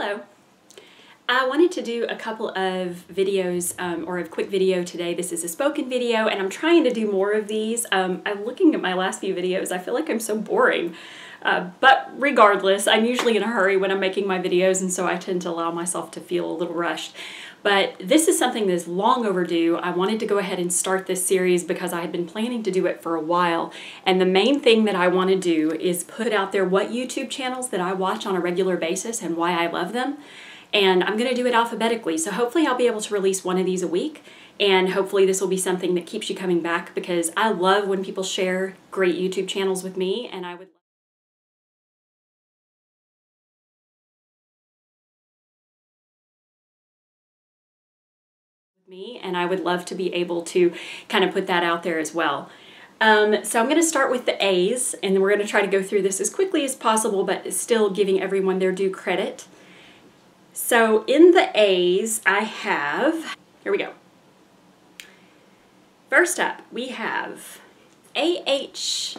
Hello. I wanted to do a couple of videos or a quick video today. This is a spoken video and I'm trying to do more of these. I'm looking at my last few videos. I feel like I'm so boring. But regardless, I'm usually in a hurry when I'm making my videos, and so I tend to allow myself to feel a little rushed. But this is something that's long overdue. I wanted to go ahead and start this series because I had been planning to do it for a while. And the main thing that I want to do is put out there what YouTube channels that I watch on a regular basis and why I love them. And I'm going to do it alphabetically. So hopefully I'll be able to release one of these a week. And hopefully this will be something that keeps you coming back, because I love when people share great YouTube channels with me, and I would love to be able to kind of put that out there as well. So I'm going to start with the A's, and then we're going to try to go through this as quickly as possible, but still giving everyone their due credit. So in the A's, I have, here we go. First up, we have Ahitsrosa,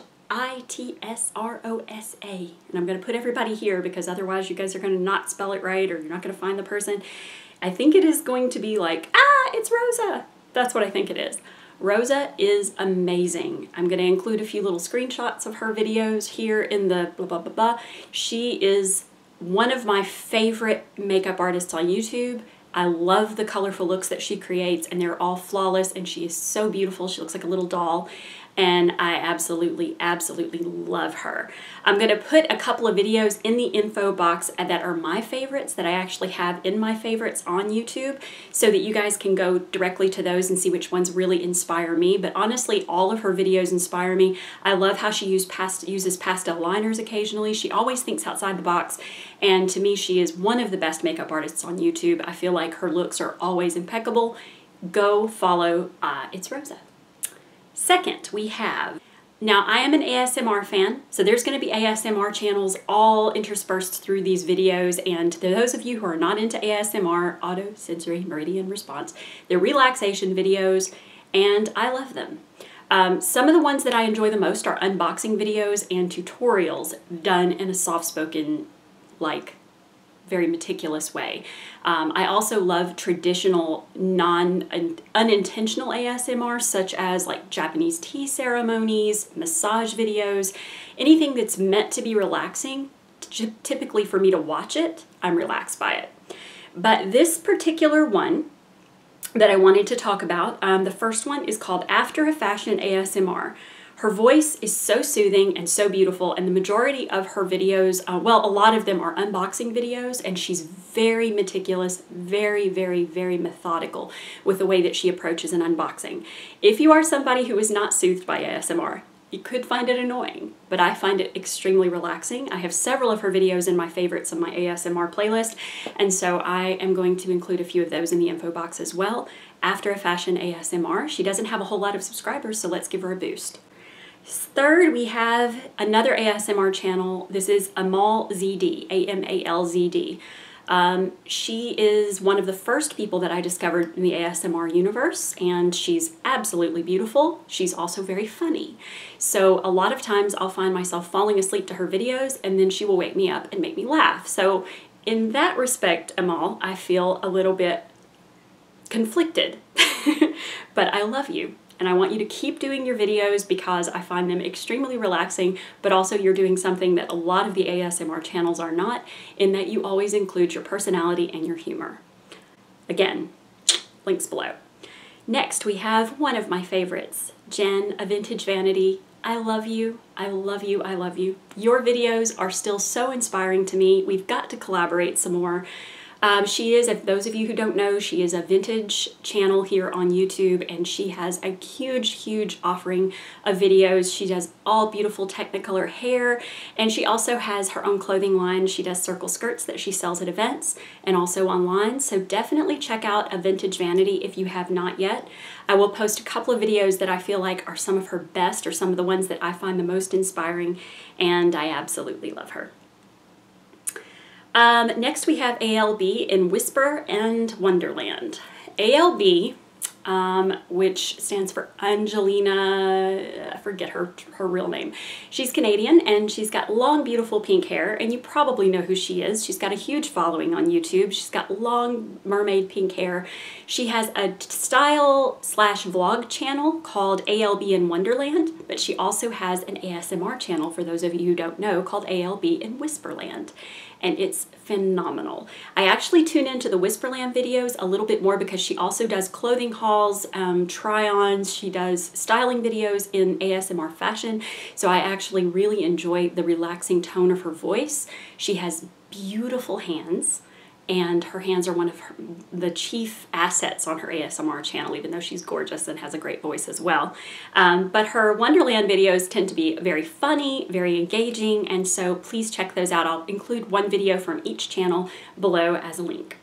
and I'm going to put everybody here because otherwise you guys are going to not spell it right, or you're not going to find the person. I think it is going to be like, it's Rosa. That's what I think it is. Rosa is amazing. I'm going to include a few little screenshots of her videos here in the blah, blah, blah, blah. She is one of my favorite makeup artists on YouTube. I love the colorful looks that she creates, and they're all flawless, and she is so beautiful. She looks like a little doll, and I absolutely, absolutely love her. I'm going to put a couple of videos in the info box that are my favorites, that I actually have in my favorites on YouTube, so that you guys can go directly to those and see which ones really inspire me. But honestly, all of her videos inspire me. I love how she uses pastel liners occasionally. She always thinks outside the box, and to me, she is one of the best makeup artists on YouTube. I feel like her looks are always impeccable. Go follow Ahitsrosa. Second, we have, now I am an ASMR fan, so there's going to be ASMR channels all interspersed through these videos, and to those of you who are not into ASMR, Auto Sensory Meridian Response, they're relaxation videos, and I love them. Some of the ones that I enjoy the most are unboxing videos and tutorials done in a soft-spoken, like, very meticulous way. I also love traditional unintentional ASMR, such as like Japanese tea ceremonies, massage videos, anything that's meant to be relaxing. Typically for me to watch it, I'm relaxed by it. But this particular one that I wanted to talk about, the first one is called After a Fashion ASMR. Her voice is so soothing and so beautiful, and the majority of her videos, well, a lot of them are unboxing videos, and she's very meticulous, very, very, very methodical with the way that she approaches an unboxing. If you are somebody who is not soothed by ASMR, you could find it annoying, but I find it extremely relaxing. I have several of her videos in my favorites on my ASMR playlist, and so I am going to include a few of those in the info box as well. After a Fashion ASMR. She doesn't have a whole lot of subscribers, so let's give her a boost. Third, we have another ASMR channel. This is Amalzd, A-M-A-L-Z-D. She is one of the first people that I discovered in the ASMR universe, and she's absolutely beautiful. She's also very funny. So a lot of times I'll find myself falling asleep to her videos, and then she will wake me up and make me laugh. So in that respect, Amal, I feel a little bit conflicted, but I love you. And I want you to keep doing your videos because I find them extremely relaxing, but also you're doing something that a lot of the ASMR channels are not, in that you always include your personality and your humor. Again, links below. Next, we have one of my favorites, Jen of Vintage Vanity. I love you, I love you, I love you. Your videos are still so inspiring to me. We've got to collaborate some more. She is, if those of you who don't know, she is a vintage channel here on YouTube, and she has a huge, huge offering of videos. She does all beautiful Technicolor hair, and she also has her own clothing line. She does circle skirts that she sells at events and also online, so definitely check out a Vintage Vanity if you have not yet. I will post a couple of videos that I feel like are some of her best, or some of the ones that I find the most inspiring, and I absolutely love her. Next we have Alb In Whisper and Wonderland. Alb which stands for Angelina, I forget her real name. She's Canadian and she's got long, beautiful pink hair, and you probably know who she is. She's got a huge following on YouTube. She's got long mermaid pink hair. She has a style/vlog channel called Alb In Wonderland, but she also has an ASMR channel, for those of you who don't know, called Alb In Whisperland. And it's phenomenal. I actually tune into the Whisperland videos a little bit more because she also does clothing hauls, try-ons, she does styling videos in ASMR fashion, so I actually really enjoy the relaxing tone of her voice. She has beautiful hands, and her hands are one of the chief assets on her ASMR channel, even though she's gorgeous and has a great voice as well. But her Wonderland videos tend to be very funny, very engaging, and so please check those out. I'll include one video from each channel below as a link.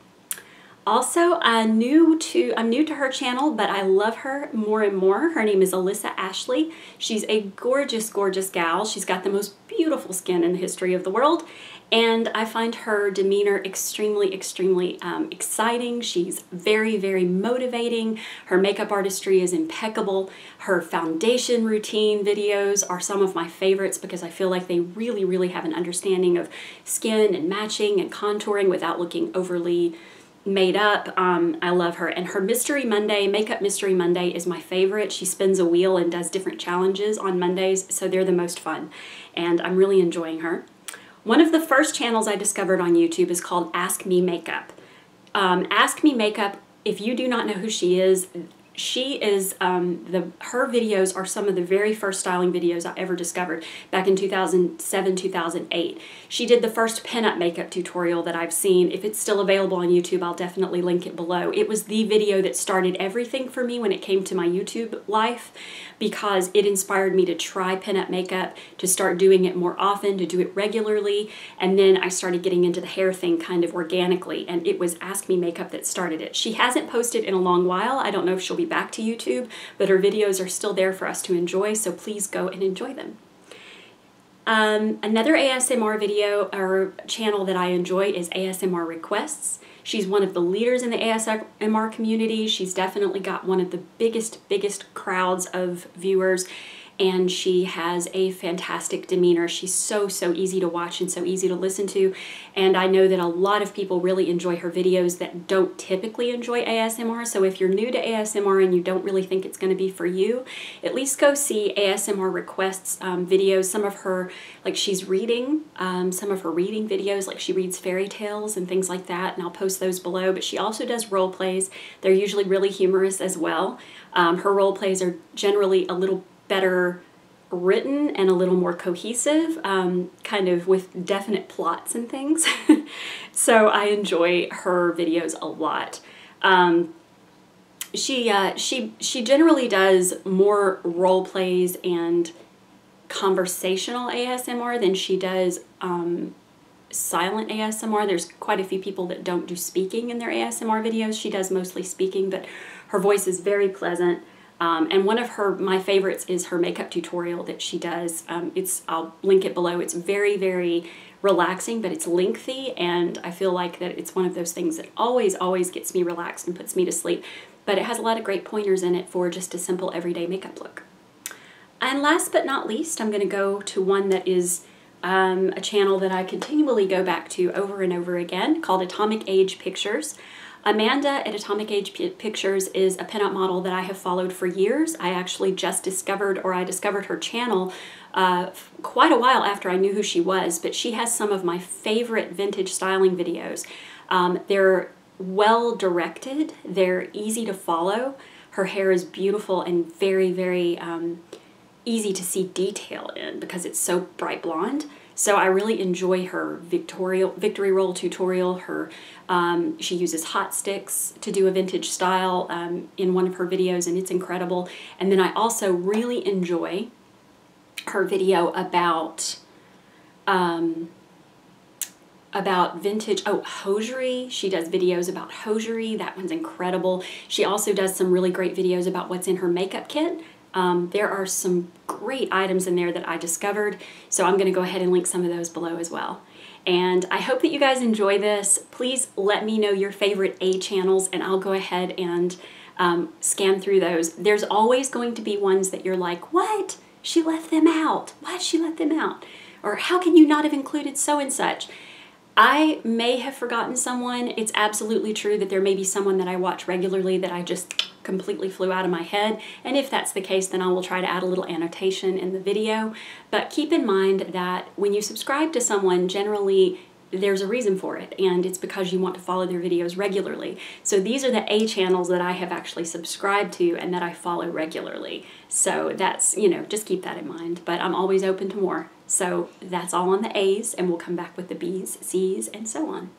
Also, I'm new to her channel, but I love her more and more. Her name is Alyssa Ashley. She's a gorgeous, gorgeous gal. She's got the most beautiful skin in the history of the world, and I find her demeanor extremely, extremely exciting. She's very, very motivating. Her makeup artistry is impeccable. Her foundation routine videos are some of my favorites because I feel like they really, really have an understanding of skin and matching and contouring without looking overly made up. I love her. And her Mystery Monday, Makeup Mystery Monday, is my favorite. She spins a wheel and does different challenges on Mondays, so they're the most fun. And I'm really enjoying her. One of the first channels I discovered on YouTube is called Ask Me Makeup. Ask Me Makeup, if you do not know who she is, her videos are some of the very first styling videos I ever discovered back in 2007, 2008. She did the first pinup makeup tutorial that I've seen. If it's still available on YouTube, I'll definitely link it below. It was the video that started everything for me when it came to my YouTube life, because it inspired me to try pinup makeup, to start doing it more often, to do it regularly, and then I started getting into the hair thing kind of organically, and it was Ask Me Makeup that started it. She hasn't posted in a long while. I don't know if she'll be back to YouTube, but her videos are still there for us to enjoy, so please go and enjoy them. Another ASMR video or channel that I enjoy is ASMR Requests. She's one of the leaders in the ASMR community. She's definitely got one of the biggest crowds of viewers, and she has a fantastic demeanor. She's so easy to watch and so easy to listen to, and I know that a lot of people really enjoy her videos that don't typically enjoy ASMR, so if you're new to ASMR and you don't really think it's going to be for you, at least go see ASMR Requests videos. Some of her, like she's reading, some of her reading videos, like she reads fairy tales and things like that, and I'll post those below, but she also does role plays. They're usually really humorous as well. Her role plays are generally a little better written and a little more cohesive, kind of with definite plots and things. So I enjoy her videos a lot. She generally does more role plays and conversational ASMR than she does silent ASMR. There's quite a few people that don't do speaking in their ASMR videos. She does mostly speaking, but her voice is very pleasant. And one of my favorites is her makeup tutorial that she does. I'll link it below. It's very relaxing, but it's lengthy, and I feel like that it's one of those things that always gets me relaxed and puts me to sleep. But it has a lot of great pointers in it for just a simple everyday makeup look. And last but not least, I'm going to go to one that is a channel that I continually go back to over and over again, called Atomic Age Pictures. Amanda at Atomic Age Pictures is a pinup model that I have followed for years. I actually just discovered her channel quite a while after I knew who she was, but she has some of my favorite vintage styling videos. They're well directed, they're easy to follow, her hair is beautiful and very easy to see detail in because it's so bright blonde. So I really enjoy her victory roll tutorial. She uses hot sticks to do a vintage style in one of her videos, and it's incredible. And then I also really enjoy her video about vintage, hosiery. She does videos about hosiery. That one's incredible. She also does some really great videos about what's in her makeup kit. There are some great items in there that I discovered, so I'm going to go ahead and link some of those below as well. And I hope that you guys enjoy this. Please let me know your favorite A channels, and I'll go ahead and scan through those. There's always going to be ones that you're like, what? She left them out. Why did she let them out? Or how can you not have included so and such? I may have forgotten someone. It's absolutely true that there may be someone that I watch regularly that I just completely flew out of my head. And if that's the case, then I will try to add a little annotation in the video. But keep in mind that when you subscribe to someone, generally there's a reason for it, and it's because you want to follow their videos regularly. So these are the A channels that I have actually subscribed to and that I follow regularly. So that's, you know, just keep that in mind. But I'm always open to more. So that's all on the A's, and we'll come back with the B's, C's, and so on.